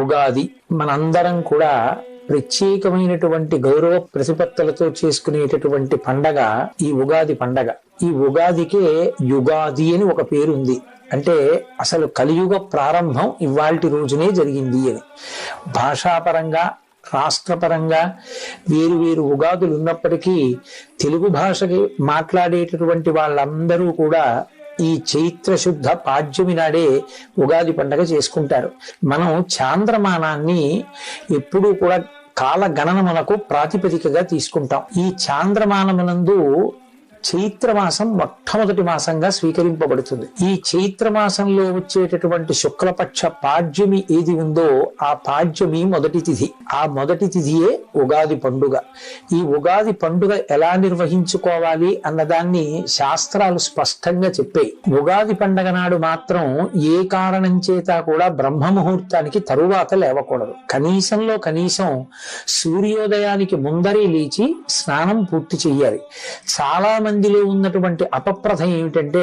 ఉగాది మనందరం కూడా ప్రత్యేకమైనటువంటి గౌరవ ప్రతిపత్తులతో చేసుకునేటటువంటి పండగ ఈ ఉగాది పండగ. ఈ ఉగాదికే యుగాది అని ఒక పేరుంది. అంటే అసలు కలియుగ ప్రారంభం ఇవాల్టి రోజునే జరిగింది అని. భాషాపరంగా రాష్ట్రపరంగా వేరు వేరు ఉగాదులు ఉన్నప్పటికీ తెలుగు భాషకి మాట్లాడేటటువంటి వాళ్ళందరూ కూడా ఈ చైత్ర శుద్ధ పాడ్యమి నాడే ఉగాది పండగ చేసుకుంటారు. మనం చాంద్రమానాన్ని ఎప్పుడూ కూడా కాల గణనమునకు ప్రాతిపదికగా తీసుకుంటాం. ఈ చాంద్రమానమునందు చైత్రమాసం మొట్టమొదటి మాసంగా స్వీకరింపబడుతుంది. ఈ చైత్రమాసంలో వచ్చేటటువంటి శుక్లపక్ష పాడ్యమి ఏది ఉందో ఆ పాడ్యమి మొదటి తిథి. ఆ మొదటి తిథియే ఉగాది పండుగ. ఈ ఉగాది పండుగ ఎలా నిర్వహించుకోవాలి అన్నదాన్ని శాస్త్రాలు స్పష్టంగా చెప్పాయి. ఉగాది పండగ నాడు మాత్రం ఏ కారణం చేత కూడా బ్రహ్మ ముహూర్తానికి తరువాత లేవకూడదు. కనీసంలో కనీసం సూర్యోదయానికి ముందరే లేచి స్నానం పూర్తి చెయ్యాలి. చాలా మందిలో ఉన్నటువంటి అపప్రథ ఏమిటంటే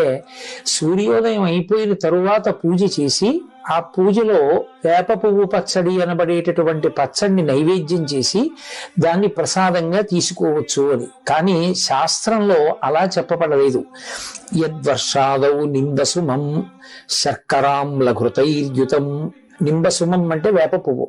సూర్యోదయం అయిపోయిన తరువాత పూజ చేసి ఆ పూజలో వేప పువ్వు పచ్చడి అనబడేటటువంటి పచ్చడిని నైవేద్యం చేసి దాన్ని ప్రసాదంగా తీసుకోవచ్చు అని. కానీ శాస్త్రంలో అలా చెప్పబడలేదు. యద్వర్షాదౌ నింబసుమం శర్కరాంలఘృతైర్యుతం. నింబసుమం అంటే వేప పువ్వు.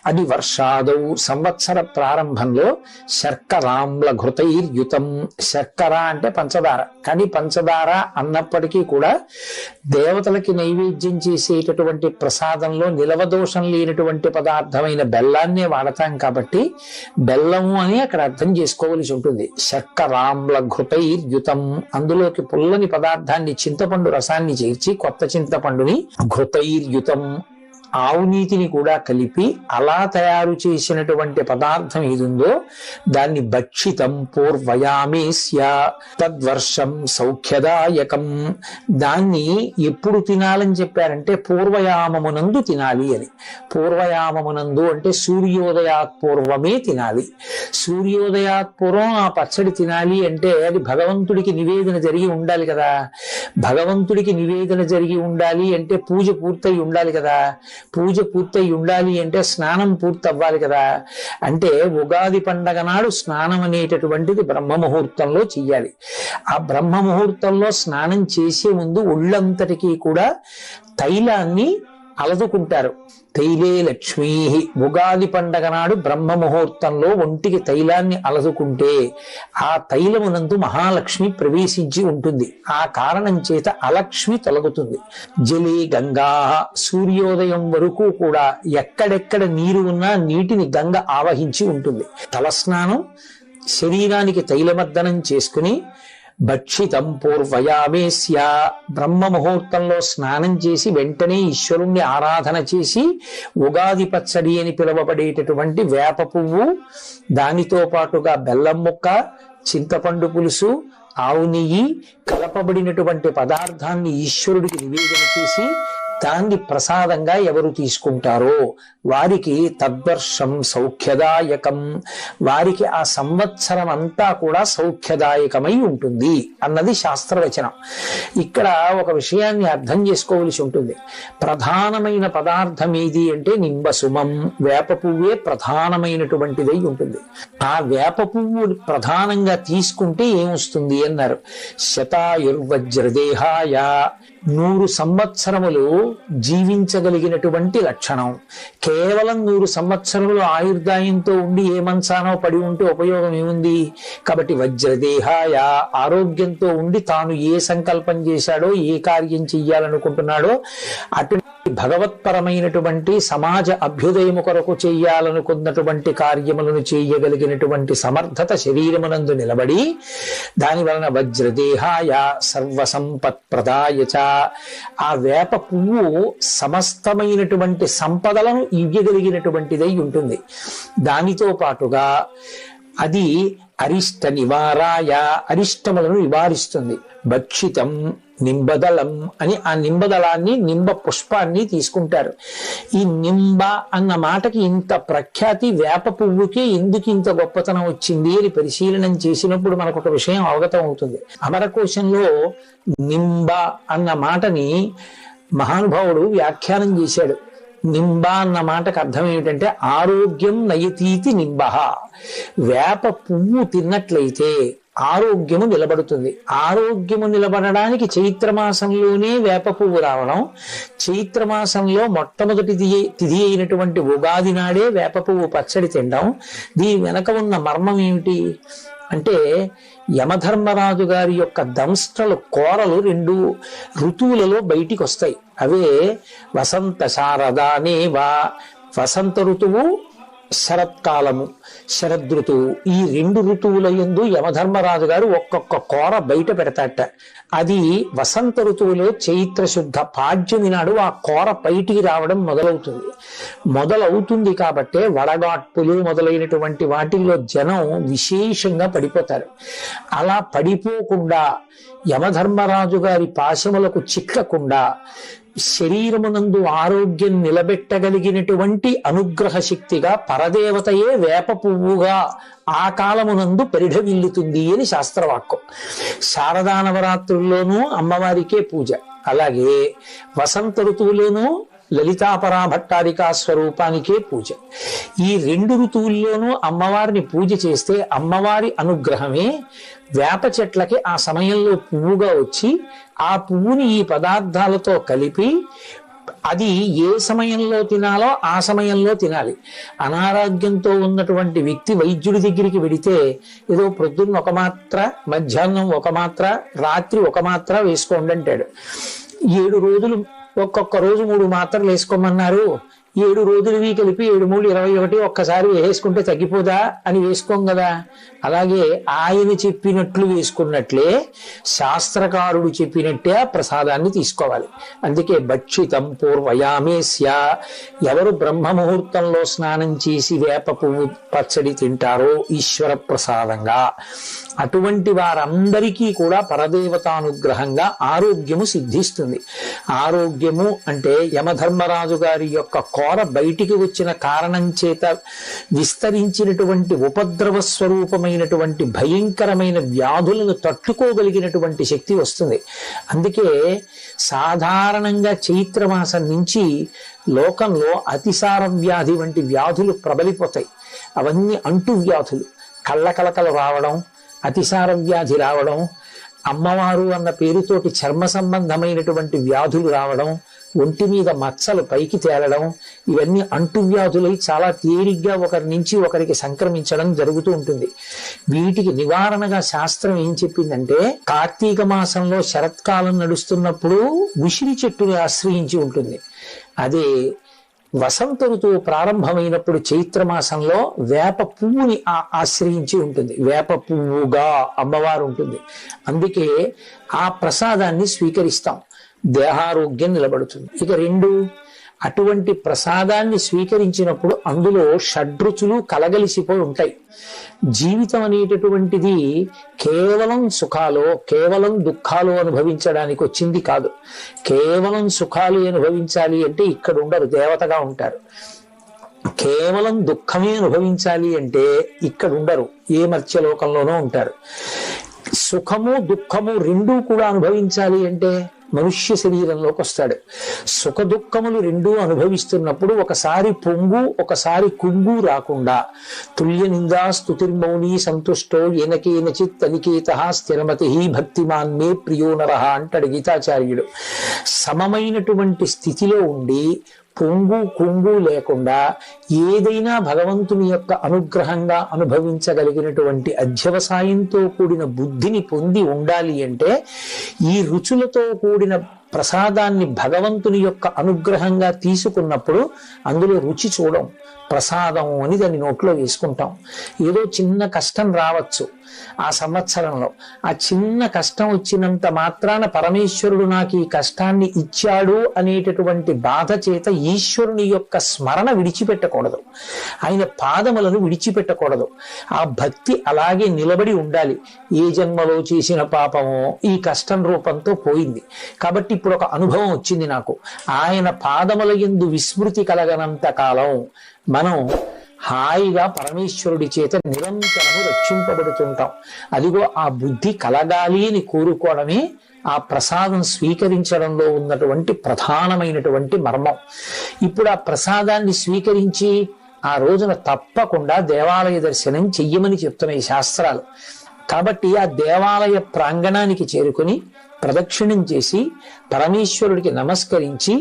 అది వర్షాదౌ సంవత్సర ప్రారంభంలో శర్కరాంల ఘృతైర్యుతం. శర్కర అంటే పంచదార. కానీ పంచదార అన్నప్పటికీ కూడా దేవతలకి నైవేద్యం చేసేటటువంటి ప్రసాదంలో నిలవదోషం లేనటువంటి పదార్థమైన బెల్లాన్నే వాడతాం కాబట్టి బెల్లము అని అక్కడ అర్థం చేసుకోవలసి ఉంటుంది. శర్కరాంల ఘృతైర్యుతం. అందులోకి పుల్లని పదార్థాన్ని చింతపండు రసాన్ని చేర్చి కొత్త చింతపండుని ఘృతైర్యుతం ఆవు నీతిని కూడా కలిపి అలా తయారు చేసినటువంటి పదార్థం ఏదుందో దాన్ని భక్షితం పూర్వయామేస్య తద్వర్షం సౌఖ్యదాయకం. దాన్ని ఎప్పుడు తినాలని చెప్పారంటే పూర్వయామమునందు తినాలి అని. పూర్వయామమునందు అంటే సూర్యోదయాత్ పూర్వమే తినాలి. సూర్యోదయాత్ పూర్వం ఆ పచ్చడి తినాలి అంటే అది భగవంతుడికి నివేదన జరిగి ఉండాలి కదా. భగవంతుడికి నివేదన జరిగి ఉండాలి అంటే పూజ పూర్తయి ఉండాలి కదా. పూజ పూర్తయి ఉండాలి అంటే స్నానం పూర్తి అవ్వాలి కదా. అంటే ఉగాది పండగ నాడు స్నానం అనేటటువంటిది బ్రహ్మ ముహూర్తంలో చెయ్యాలి. ఆ బ్రహ్మ ముహూర్తంలో స్నానం చేసే ముందు ఒళ్ళంతటికీ కూడా తైలాన్ని అలదుకుంటారు. తైలే లక్ష్మీ. ఉగాది పండగ నాడు బ్రహ్మ ముహూర్తంలో ఒంటికి తైలాన్ని అలదుకుంటే ఆ తైలమునందు మహాలక్ష్మి ప్రవేశించి ఉంటుంది. ఆ కారణం చేత అలక్ష్మి తొలగుతుంది. జలే గంగా. సూర్యోదయం వరకు కూడా ఎక్కడెక్కడ నీరు ఉన్నా నీటిని గంగ ఆవహించి ఉంటుంది. తలస్నానం శరీరానికి తైలమర్దనం చేసుకుని భక్షితం పూర్వయామేస్య. బ్రహ్మ ముహూర్తంలో స్నానం చేసి వెంటనే ఈశ్వరుణ్ణి ఆరాధన చేసి ఉగాది పచ్చడి అని పిలువబడేటటువంటి వేప పువ్వు, దానితో పాటుగా బెల్లం ముక్క, చింతపండు పులుసు, ఆవు నెయ్యి కలపబడినటువంటి పదార్థాన్ని ఈశ్వరుడికి నివేదన చేసి దాన్ని ప్రసాదంగా ఎవరు తీసుకుంటారో వారికి తద్వర్షం సౌఖ్యదాయకం. వారికి ఆ సంవత్సరం అంతా కూడా సౌఖ్యదాయకమై ఉంటుంది అన్నది శాస్త్రవచనం. ఇక్కడ ఒక విషయాన్ని అర్థం చేసుకోవలసి ఉంటుంది. ప్రధానమైన పదార్థం ఏది అంటే నింబసుమం. వేప పువ్వే ప్రధానమైనటువంటిదై ఉంటుంది. ఆ వేప పువ్వు ప్రధానంగా తీసుకుంటే ఏమొస్తుంది అన్నారు. శతాయుర్వజ్రదేహాయ. 100 సంవత్సరములు జీవించగలిగినటువంటి లక్షణం. కేవలం 100 సంవత్సరములు ఆయుర్దాయంతో ఉండి ఏ మంచానో పడి ఉంటే ఉపయోగం ఏముంది. కాబట్టి వజ్రదేహాయ. ఆరోగ్యంతో ఉండి తాను ఏ సంకల్పం చేశాడో ఏ కార్యం చెయ్యాలనుకుంటున్నాడో అటు భగవత్పరమైనటువంటి సమాజ అభ్యుదయము కొరకు చెయ్యాలనుకున్నటువంటి కార్యములను చేయగలిగినటువంటి సమర్థత శరీరమునందు నిలబడి దాని వలన వజ్రదేహాయ సర్వసంపత్ ప్రదాయచ. ఆ వేప పువ్వు సమస్తమైనటువంటి సంపదలను ఇవ్వగలిగినటువంటిదై ఉంటుంది. దానితో పాటుగా అది అరిష్ట నివారాయ. అరిష్టములను నివారిస్తుంది. భక్షితం నింబదళం అని ఆ నింబదళాన్ని నింబ పుష్పాన్ని తీసుకుంటారు. ఈ నింబ అన్న మాటకి ఇంత ప్రఖ్యాతి వేప పువ్వుకి ఎందుకు ఇంత గొప్పతనం వచ్చింది అని పరిశీలనం చేసినప్పుడు మనకు ఒక విషయం అవగతం అవుతుంది. అమరకోశంలో నింబ అన్న మాటని మహానుభావుడు వ్యాఖ్యానం చేశాడు. నింబ అన్న మాటకు అర్థం ఏమిటంటే ఆరోగ్యం నయతీతి నింబ. వేప పువ్వు తిన్నట్లయితే ఆరోగ్యము నిలబడుతుంది. ఆరోగ్యము నిలబడడానికి చైత్రమాసంలోనే వేప పువ్వు రావడం, చైత్రమాసంలో మొట్టమొదటి తిథి అయినటువంటి ఉగాది నాడే వేప పువ్వు పచ్చడి తినడం. దీని వెనక ఉన్న మర్మం ఏమిటి అంటే యమధర్మరాజు గారి యొక్క దంష్ట్రలు కోరలు 2 ఋతువులలో బయటికి వస్తాయి. అవే వసంత శారదానేవా, వసంత ఋతువు, శరత్కాలము, శరదృతువు. ఈ 2 ఋతువుల యందు యమధర్మరాజు గారు ఒక్కొక్క కోర బయట పెడతాట. అది వసంత ఋతువులో చైత్ర శుద్ధ పాడ్యమి నాడు ఆ కోర బయటికి రావడం మొదలవుతుంది. కాబట్టే వడగాట్పులు మొదలైనటువంటి వాటిల్లో జనం విశేషంగా పడిపోతారు. అలా పడిపోకుండా యమధర్మరాజు గారి పాశములకు చిక్కకుండా శరీరమునందు ఆరోగ్యం నిలబెట్టగలిగినటువంటి అనుగ్రహ శక్తిగా పరదేవతయే వేప పువ్వుగా ఆ కాలమునందు పరిఢవిల్లుతుంది అని శాస్త్రవాక్యం. శారదా నవరాత్రుల్లోనూ అమ్మవారికే పూజ, అలాగే వసంత ఋతువులోనూ లలితాపరాభట్టారికా స్వరూపానికే పూజ. ఈ 2 ఋతువుల్లోనూ అమ్మవారిని పూజ చేస్తే అమ్మవారి అనుగ్రహమే వేప చెట్లకి ఆ సమయంలో పువ్వుగా వచ్చి ఆ పువ్వుని ఈ పదార్థాలతో కలిపి అది ఏ సమయంలో తినాలో ఆ సమయంలో తినాలి. అనారోగ్యంతో ఉన్నటువంటి వ్యక్తి వైద్యుడి దగ్గరికి వెడితే ఏదో ప్రొద్దున్న 1 మాత్ర, మధ్యాహ్నం 1 మాత్ర, రాత్రి 1 మాత్ర వేసుకోండి అంటాడు. 7 రోజులు ఒక్కొక్క రోజు 3 మాత్రలు వేసుకోమన్నారు. 7 రోజులవి కలిపి 7 3 21 ఒక్కసారి వేసుకుంటే తగ్గిపోదా అని వేసుకోం కదా. అలాగే ఆయన చెప్పినట్లు వేసుకున్నట్లే శాస్త్రకారుడు చెప్పినట్టే ఆ ప్రసాదాన్ని తీసుకోవాలి. అందుకే భక్షితం పూర్వయామేస్య, ఎవరు బ్రహ్మ ముహూర్తంలో స్నానం చేసి వేప పువ్వు పచ్చడి తింటారో ఈశ్వర ప్రసాదంగా, అటువంటి వారందరికీ కూడా పరదేవతానుగ్రహంగా ఆరోగ్యము సిద్ధిస్తుంది. ఆరోగ్యము అంటే యమధర్మరాజు గారి యొక్క కోర బయటికి వచ్చిన కారణం చేత విస్తరించినటువంటి ఉపద్రవ స్వరూపమైనటువంటి భయంకరమైన వ్యాధులను తట్టుకోగలిగినటువంటి శక్తి వస్తుంది. అందుకే సాధారణంగా చైత్రమాసం నుంచి లోకంలో అతిసార వ్యాధి వంటి వ్యాధులు ప్రబలిపోతాయి. అవన్నీ అంటు వ్యాధులు, కళ్ళకలకలు రావడం, అతిసార వ్యాధి రావడం, అమ్మవారు అన్న పేరుతోటి చర్మ సంబంధమైనటువంటి వ్యాధులు రావడం, ఒంటి మీద మచ్చలు పైకి తేలడం, ఇవన్నీ అంటువ్యాధులై చాలా తేలిగ్గా ఒకరి నుంచి ఒకరికి సంక్రమించడం జరుగుతూ ఉంటుంది. వీటికి నివారణగా శాస్త్రం ఏం చెప్పిందంటే, కార్తీక మాసంలో శరత్కాలం నడుస్తున్నప్పుడు ఉసిరి చెట్టుని ఆశ్రయించి ఉంటుంది. అదే వసంత ఋతువు ప్రారంభమైనప్పుడు చైత్రమాసంలో వేప పువ్వుని ఆశ్రయించి ఉంటుంది. వేప పువ్వుగా అమ్మవారు ఉంటుంది. అందుకే ఆ ప్రసాదాన్ని స్వీకరిస్తాం, దేహారోగ్యం నిలబడుతుంది. ఇక 2, అటువంటి ప్రసాదాన్ని స్వీకరించినప్పుడు అందులో షడ్రుచులు కలగలిసిపోయి ఉంటాయి. జీవితం అనేటటువంటిది కేవలం సుఖాలు, కేవలం దుఃఖాలు అనుభవించడానికి వచ్చింది కాదు. కేవలం సుఖాలు అనుభవించాలి అంటే ఇక్కడ ఉండరు, దేవతగా ఉంటారు. కేవలం దుఃఖమే అనుభవించాలి అంటే ఇక్కడ ఉండరు, ఏ మర్త్యలోకంలోనూ ఉంటారు. సుఖము దుఃఖము 2 కూడా అనుభవించాలి అంటే మనుష్య శరీరంలోకి వస్తాడు. సుఖ దుఃఖములు 2 అనుభవిస్తున్నప్పుడు ఒకసారి పొంగు ఒకసారి కుంగు రాకుండా తుల్య నిందా స్తుతిర్మౌని సంతుష్టో ఏనకేనచిత్ అనికేత స్థిరమతి భక్తిమాన్ మే ప్రియో నరః అంటాడు గీతాచార్యుడు. సమమైనటువంటి స్థితిలో ఉండి పొంగు కుంగు లేకుండా ఏదైనా భగవంతుని యొక్క అనుగ్రహంగా అనుభవించగలిగినటువంటి అధ్యవసాయంతో కూడిన బుద్ధిని పొంది ఉండాలి అంటే ఈ రుచులతో కూడిన ప్రసాదాన్ని భగవంతుని యొక్క అనుగ్రహంగా తీసుకున్నప్పుడు అందులో రుచి చూడం, ప్రసాదం అని దాన్ని నోట్లో వేసుకుంటాం. ఏదో చిన్న కష్టం రావచ్చు ఆ సంవత్సరంలో, ఆ చిన్న కష్టం వచ్చినంత మాత్రాన పరమేశ్వరుడు నాకు ఈ కష్టాన్ని ఇచ్చాడు అనేటటువంటి బాధ చేత ఈశ్వరుని యొక్క స్మరణ విడిచిపెట్టకూడదు, ఆయన పాదములను విడిచిపెట్టకూడదు. ఆ భక్తి అలాగే నిలబడి ఉండాలి. ఏ జన్మలో చేసిన పాపమో ఈ కష్టం రూపంతో పోయింది కాబట్టి ఇప్పుడు ఒక అనుభవం వచ్చింది నాకు, ఆయన పాదముల యందు విస్మృతి కలగనంత కాలం మనం హాయిగా పరమేశ్వరుడి చేత నిరంతరము రక్షింపబడుతుంటాం. అదిగో ఆ బుద్ధి కలగాలి అని కోరుకోవడమే ఆ ప్రసాదం స్వీకరించడంలో ఉన్నటువంటి ప్రధానమైనటువంటి మర్మం. ఇప్పుడు ఆ ప్రసాదాన్ని స్వీకరించి ఆ రోజున తప్పకుండా దేవాలయ దర్శనం చెయ్యమని చెప్తున్నాయి శాస్త్రాలు. కాబట్టి ఆ దేవాలయ ప్రాంగణానికి చేరుకుని ప్రదక్షిణం చేసి పరమేశ్వరుడికి నమస్కరించి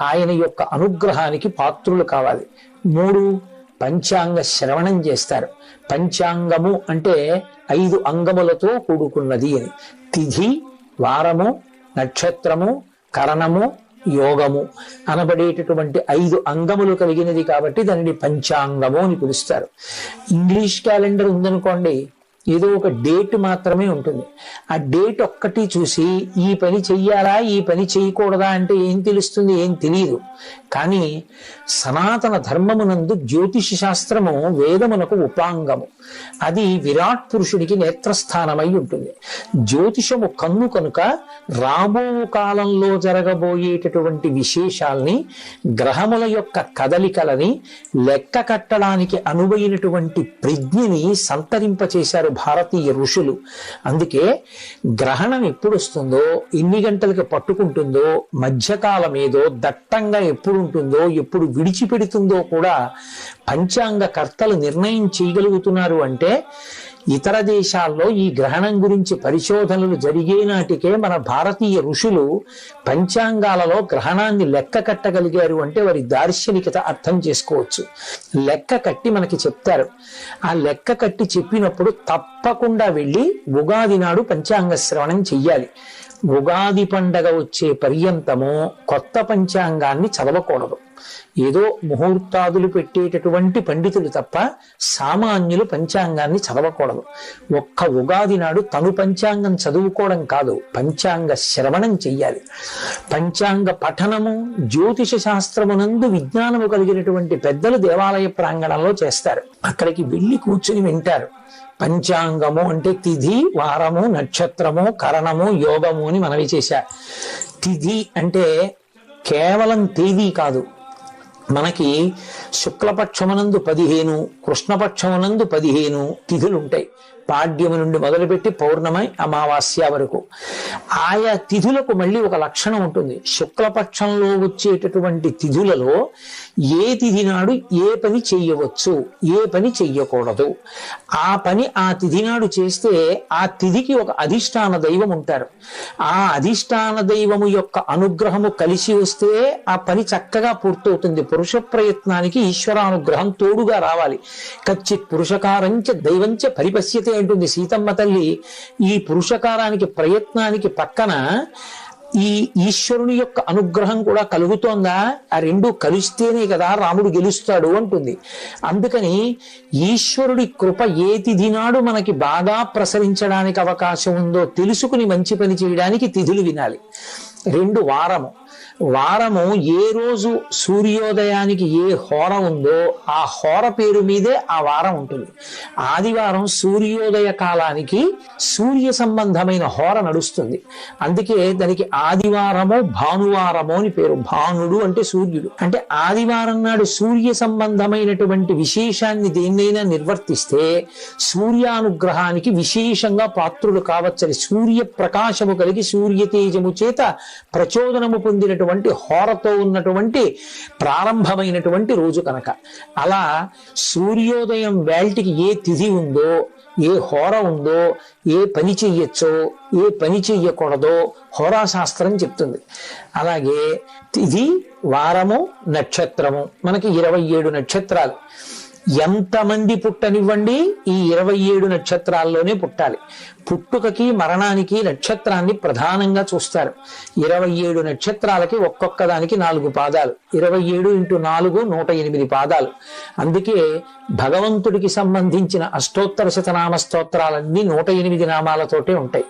ఆయన యొక్క అనుగ్రహానికి పాత్రులు కావాలి. 3 పంచాంగ శ్రవణం చేస్తారు. పంచాంగము అంటే 5 అంగములతో కూడుకున్నది అని. తిథి, వారము, నక్షత్రము, కరణము, యోగము అనబడేటటువంటి 5 అంగములు కలిగినది కాబట్టి దానిని పంచాంగము అని పిలుస్తారు. ఇంగ్లీష్ క్యాలెండర్ ఉందనుకోండి, ఏదో ఒక డేట్ మాత్రమే ఉంటుంది. ఆ డేట్ ఒక్కటి చూసి ఈ పని చెయ్యాలా ఈ పని చేయకూడదా అంటే ఏం తెలుస్తుంది? ఏం తెలియదు. కానీ సనాతన ధర్మమునందు జ్యోతిష శాస్త్రము వేదమునకు ఉపాంగము. అది విరాట్ పురుషుడికి నేత్రస్థానమై ఉంటుంది. జ్యోతిషము కన్ను కనుక రాబో కాలంలో జరగబోయేటటువంటి విశేషాల్ని, గ్రహముల యొక్క కదలికలని లెక్క కట్టడానికి అనువైనటువంటి ప్రజ్ఞని సంతరింపచేశారు భారతీయ ఋషులు. అందుకే గ్రహణం ఎప్పుడు వస్తుందో, ఎన్ని గంటలకు పట్టుకుంటుందో, మధ్యకాలం ఏదో, దట్టంగా ఎప్పుడు ఉంటుందో, ఎప్పుడు విడిచిపెడుతుందో కూడా పంచాంగ కర్తలు నిర్ణయం చేయగలుగుతున్నారు. అంటే ఇతర దేశాల్లో ఈ గ్రహణం గురించి పరిశోధనలు జరిగే నాటికే మన భారతీయ ఋషులు పంచాంగాలలో గ్రహణాన్ని లెక్క కట్టగలిగారు అంటే వారి దార్శనికత అర్థం చేసుకోవచ్చు. లెక్క కట్టి మనకి చెప్తారు. ఆ లెక్క కట్టి చెప్పినప్పుడు తప్పకుండా వెళ్ళి ఉగాది నాడు పంచాంగ శ్రవణం చెయ్యాలి. ఉగాది పండగ వచ్చే పర్యంతము కొత్త పంచాంగాన్ని చదవకూడదు. ఏదో ముహూర్తాదులు పెట్టేటటువంటి పండితులు తప్ప సామాన్యులు పంచాంగాన్ని చదవకూడదు. ఒక్క ఉగాది నాడు తను పంచాంగం చదువుకోవడం కాదు, పంచాంగ శ్రవణం చెయ్యాలి. పంచాంగ పఠనము జ్యోతిష శాస్త్రమునందు విజ్ఞానము కలిగినటువంటి పెద్దలు దేవాలయ ప్రాంగణంలో చేస్తారు. అక్కడికి వెళ్ళి కూర్చుని వింటారు. పంచాంగము అంటే తిథి, వారము, నక్షత్రము, కరణము, యోగము అని మనవి చేశారు. తిథి అంటే కేవలం తేదీ కాదు. మనకి శుక్లపక్షమునందు 15, కృష్ణపక్షమునందు 15 తిథులుంటాయి. పాడ్యము నుండి మొదలుపెట్టి పౌర్ణమి, అమావాస్య వరకు. ఆయా తిథులకు మళ్ళీ ఒక లక్షణం ఉంటుంది. శుక్లపక్షంలో వచ్చేటటువంటి తిథులలో ఏ తిథి నాడు ఏ పని చెయ్యవచ్చు, ఏ పని చెయ్యకూడదు, ఆ పని ఆ తిథి నాడు చేస్తే ఆ తిథికి ఒక అధిష్టాన దైవం ఉంటారు. ఆ అధిష్టాన దైవము యొక్క అనుగ్రహము కలిసి వస్తే ఆ పని చక్కగా పూర్తవుతుంది. పురుష ప్రయత్నానికి ఈశ్వరానుగ్రహం తోడుగా రావాలి. కచ్చిత్ పురుషకారంచ దైవంచ పరిపశ్యతే అంటుంది సీతమ్మ తల్లి. ఈ పురుషకారానికి ప్రయత్నానికి పక్కన ఈ ఈశ్వరుని యొక్క అనుగ్రహం కూడా కలుగుతోందా? ఆ రెండు కలిస్తేనే కదా రాముడు గెలుస్తాడు అంటుంది. అందుకని ఈశ్వరుడి కృప ఏ తిథి నాడు మనకి బాగా ప్రసరించడానికి అవకాశం ఉందో తెలుసుకుని మంచి పని చేయడానికి తిథులు వినాలి. 2 వారము. వారము ఏ రోజు సూర్యోదయానికి ఏ హోర ఉందో ఆ హోర పేరు మీదే ఆ వారం ఉంటుంది. ఆదివారం సూర్యోదయ కాలానికి సూర్య సంబంధమైన హోర నడుస్తుంది. అందుకే దానికి ఆదివారమో భానువారమో అని పేరు. భానుడు అంటే సూర్యుడు. అంటే ఆదివారం నాడు సూర్య సంబంధమైనటువంటి విశేషాన్ని దేన్నైనా నిర్వర్తిస్తే సూర్యానుగ్రహానికి విశేషంగా పాత్రులు కావచ్చని, సూర్య ప్రకాశము కలిగి సూర్య తేజము చేత ప్రచోదనము పొందినటువంటి హోరతో ఉన్నటువంటి ప్రారంభమైనటువంటి రోజు కనుక. అలా సూర్యోదయం వేల్టికి ఏ తిథి ఉందో, ఏ హోర ఉందో, ఏ పని చెయ్యొచ్చో ఏ పని చెయ్యకూడదో హోరాశాస్త్రం చెప్తుంది. అలాగే తిథి, వారము, నక్షత్రము. మనకి 27 నక్షత్రాలు. ఎంతమంది పుట్టనివ్వండి ఈ 27 నక్షత్రాల్లోనే పుట్టాలి. పుట్టుకకి మరణానికి నక్షత్రాన్ని ప్రధానంగా చూస్తారు. 27 నక్షత్రాలకి ఒక్కొక్క దానికి 4 పాదాలు. 27 × 4 108 పాదాలు. అందుకే భగవంతుడికి సంబంధించిన అష్టోత్తర శతనామ స్తోత్రాలన్నీ 108 నామాలతోటే ఉంటాయి.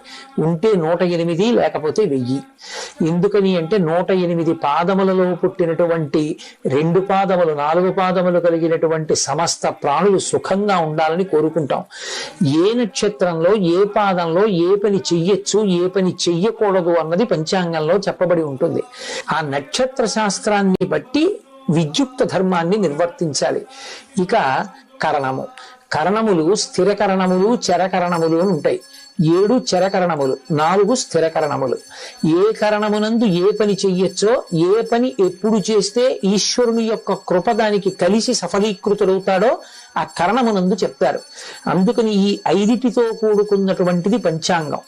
ఉంటే 108, లేకపోతే 1000. ఎందుకని అంటే 108 పాదములలో పుట్టినటువంటి 2 పాదములు 4 పాదములు కలిగినటువంటి సమస్త ప్రాణులు సుఖంగా ఉండాలని కోరుకుంటాం. ఏ నక్షత్రంలో ఏ పాదంలో ఏ పని చెయ్యొచ్చు ఏ పని చెయ్యకూడదు అన్నది పంచాంగంలో చెప్పబడి ఉంటుంది. ఆ నక్షత్ర శాస్త్రాన్ని బట్టి విద్యుక్త ధర్మాన్ని నిర్వర్తించాలి. ఇక కరణము, కరణములు స్థిరకరణములు చరకరణములు అని ఉంటాయి. 7 చరకరణములు, 4 స్థిరకరణములు. ఏ కరణమునందు ఏ పని చెయ్యొచ్చో, ఏ పని ఎప్పుడు చేస్తే ఈశ్వరుని యొక్క కృప దానికి కలిసి సఫలీకృతుడవుతాడో ఆ కరణమునందు చెప్తారు. అందుకని ఈ 5టితో కూడుకున్నటువంటిది పంచాంగం.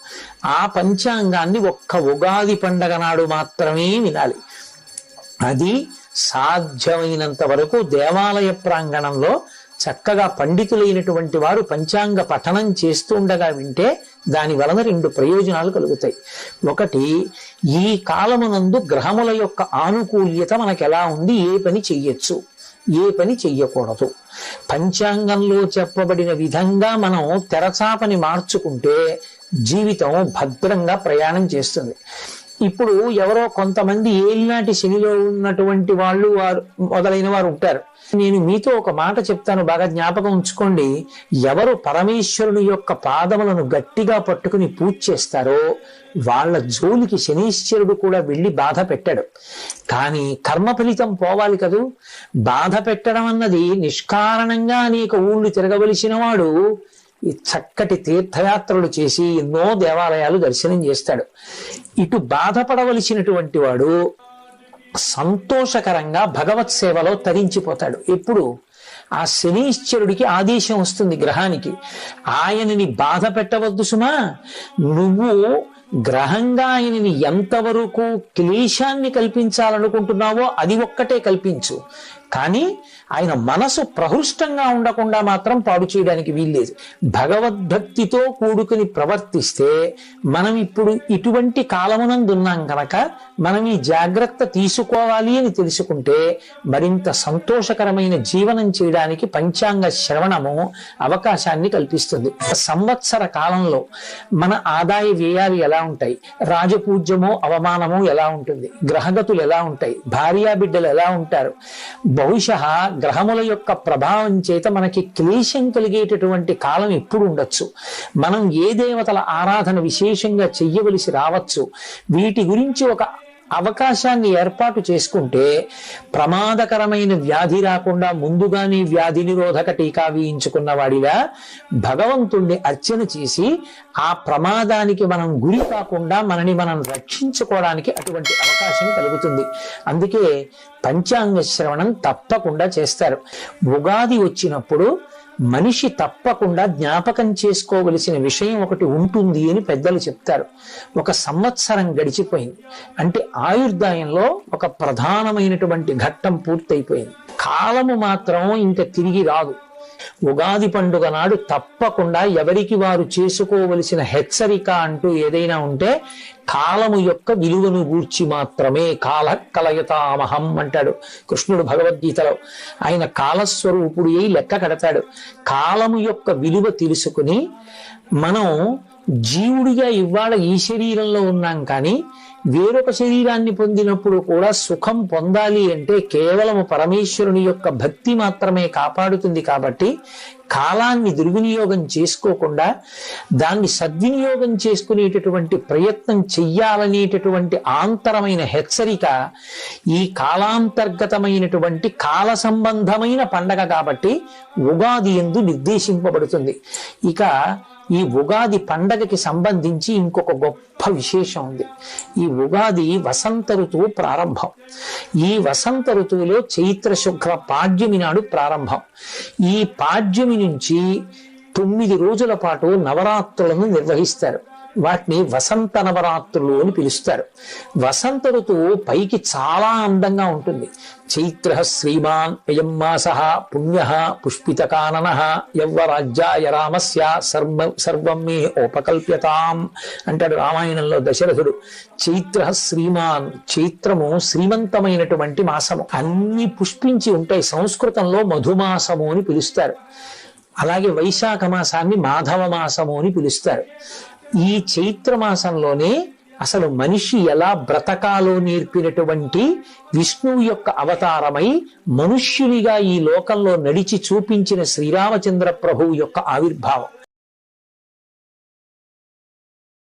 ఆ పంచాంగాన్ని ఒక్క ఉగాది పండగ నాడు మాత్రమే వినాలి. అది సాధ్యమైనంత వరకు దేవాలయ ప్రాంగణంలో చక్కగా పండితులైనటువంటి వారు పంచాంగ పఠనం చేస్తూ ఉండగా వింటే దాని వలన 2 ప్రయోజనాలు కలుగుతాయి. ఒకటి, ఈ కాలమునందు గ్రహముల యొక్క ఆనుకూల్యత మనకు ఎలా ఉంది, ఏ పని చెయ్యొచ్చు, ఏ పని చెయ్యకూడదు. పంచాంగంలో చెప్పబడిన విధంగా మనం తెరచాపని మార్చుకుంటే జీవితం భద్రంగా ప్రయాణం చేస్తుంది. ఇప్పుడు ఎవరో కొంతమంది ఏలినాటి శనిలో ఉన్నటువంటి వాళ్ళు మొదలైన వారు ఉంటారు. నేను మీతో ఒక మాట చెప్తాను, బాగా జ్ఞాపకం ఉంచుకోండి. ఎవరు పరమేశ్వరుని యొక్క పాదములను గట్టిగా పట్టుకుని పూజ చేస్తారో వాళ్ళ జోలికి శనీశ్వరుడు కూడా వెళ్ళి బాధ పెట్టాడు. కానీ కర్మ ఫలితం పోవాలి కదూ. బాధ పెట్టడం అన్నది నిష్కారణంగా అనేక ఊళ్ళు తిరగవలసిన వాడు ఈ చక్కటి తీర్థయాత్రలు చేసి ఎన్నో దేవాలయాలు దర్శనం చేస్తాడు. ఇటు బాధపడవలసినటువంటి వాడు సంతోషకరంగా భగవత్ సేవలో తరించిపోతాడు. ఎప్పుడు ఆ శనీశ్వరుడికి ఆదేశం వస్తుంది గ్రహానికి, ఆయనని బాధ పెట్టవద్దు సుమా, నువ్వు గ్రహంగా ఆయనని ఎంతవరకు క్లేశాన్ని కల్పించాలనుకుంటున్నావో అది ఒక్కటే కల్పించు, కానీ ఆయన మనసు ప్రహృష్టంగా ఉండకుండా మాత్రం పాడు చేయడానికి వీల్లేదు. భగవద్భక్తితో కూడుకుని ప్రవర్తిస్తే మనం ఇప్పుడు ఇటువంటి కాలమునందున్నాం కనుక మనం ఈ జాగ్రత్త తీసుకోవాలి అని తెలుసుకుంటే మరింత సంతోషకరమైన జీవనం చేయడానికి పంచాంగ శ్రవణము అవకాశాన్ని కల్పిస్తుంది. సంవత్సర కాలంలో మన ఆదాయ వ్యయాలు ఎలా ఉంటాయి, రాజపూజ్యమో అవమానమో ఎలా ఉంటుంది, గ్రహగతులు ఎలా ఉంటాయి, భార్యా బిడ్డలు ఎలా ఉంటారు, బహుశః గ్రహముల యొక్క ప్రభావం చేత మనకి క్లేశం కలిగేటటువంటి కాలం ఎప్పుడు ఉండొచ్చు, మనం ఏ దేవతల ఆరాధన విశేషంగా చెయ్యవలసి రావచ్చు, వీటి గురించి ఒక అవకాశాన్ని ఏర్పాటు చేసుకుంటే ప్రమాదకరమైన వ్యాధి రాకుండా ముందుగానే వ్యాధి నిరోధక టీకా వేయించుకున్న వాడిగా భగవంతుణ్ణి అర్చన చేసి ఆ ప్రమాదానికి మనం గురి కాకుండా మనని మనం రక్షించుకోవడానికి అటువంటి అవకాశం కలుగుతుంది. అందుకే పంచాంగ శ్రవణం తప్పకుండా చేస్తారు. ఉగాది వచ్చినప్పుడు మనిషి తప్పకుండా జ్ఞాపకం చేసుకోవలసిన విషయం ఒకటి ఉంటుంది అని పెద్దలు చెప్తారు. ఒక సంవత్సరం గడిచిపోయింది అంటే ఆయుర్దాయంలో ఒక ప్రధానమైనటువంటి ఘట్టం పూర్తయిపోయింది. కాలము మాత్రం ఇంకా తిరిగి రాదు. ఉగాది పండుగ నాడు తప్పకుండా ఎవరికి వారు చేసుకోవలసిన హెచ్చరిక అంటూ ఏదైనా ఉంటే కాలము యొక్క విలువను గూర్చి మాత్రమే. కాల కలయతామహం అంటాడు కృష్ణుడు భగవద్గీతలో. ఆయన కాలస్వరూపుడు అయి లెక్క కడతాడు. కాలము యొక్క విలువ తెలుసుకుని మనం జీవుడిగా ఇవాళ ఈ శరీరంలో ఉన్నాం, కానీ వేరొక శరీరాన్ని పొందినప్పుడు కూడా సుఖం పొందాలి అంటే కేవలం పరమేశ్వరుని యొక్క భక్తి మాత్రమే కాపాడుతుంది. కాబట్టి కాలాన్ని దుర్వినియోగం చేసుకోకుండా దాన్ని సద్వినియోగం చేసుకునేటటువంటి ప్రయత్నం చెయ్యాలనేటటువంటి ఆంతరమైన హెచ్చరిక ఈ కాలాంతర్గతమైనటువంటి కాల సంబంధమైన పండగ కాబట్టి ఉగాది యందు నిర్దేశింపబడుతుంది. ఇక ఈ ఉగాది పండగకి సంబంధించి ఇంకొక గొప్ప విశేషం ఉంది. ఈ ఉగాది వసంత ఋతువు ప్రారంభం. ఈ వసంత ఋతువులో చైత్ర శుక్ల పాడ్యమి నాడు ప్రారంభం. ఈ పాడ్యమి నుంచి 9 రోజుల పాటు నవరాత్రులను నిర్వహిస్తారు. వాటిని వసంత నవరాత్రులు అని పిలుస్తారు. వసంత ఋతువు పైకి చాలా అందంగా ఉంటుంది. చైత్ర శ్రీమాన్ అయం మాసః పుణ్యః పుష్పితకాననః యవ్వరాజ్యాయ రామస్య సర్వం మే ఉపకల్ప్యతాం అంటాడు రామాయణంలో దశరథుడు. చైత్ర శ్రీమాన్, చైత్రము శ్రీమంతమైనటువంటి మాసము. అన్ని పుష్పించి ఉంటాయి. సంస్కృతంలో మధుమాసము అని పిలుస్తారు. అలాగే వైశాఖ మాసాన్ని మాధవ మాసము అని పిలుస్తారు. ఈ చైత్ర మాసంలోనే అసలు మనిషి ఎలా బ్రతకాలో నేర్పినటువంటి విష్ణువు యొక్క అవతారమై మనుష్యునిగా ఈ లోకంలో నడిచి చూపించిన శ్రీరామచంద్ర ప్రభువు యొక్క ఆవిర్భావం.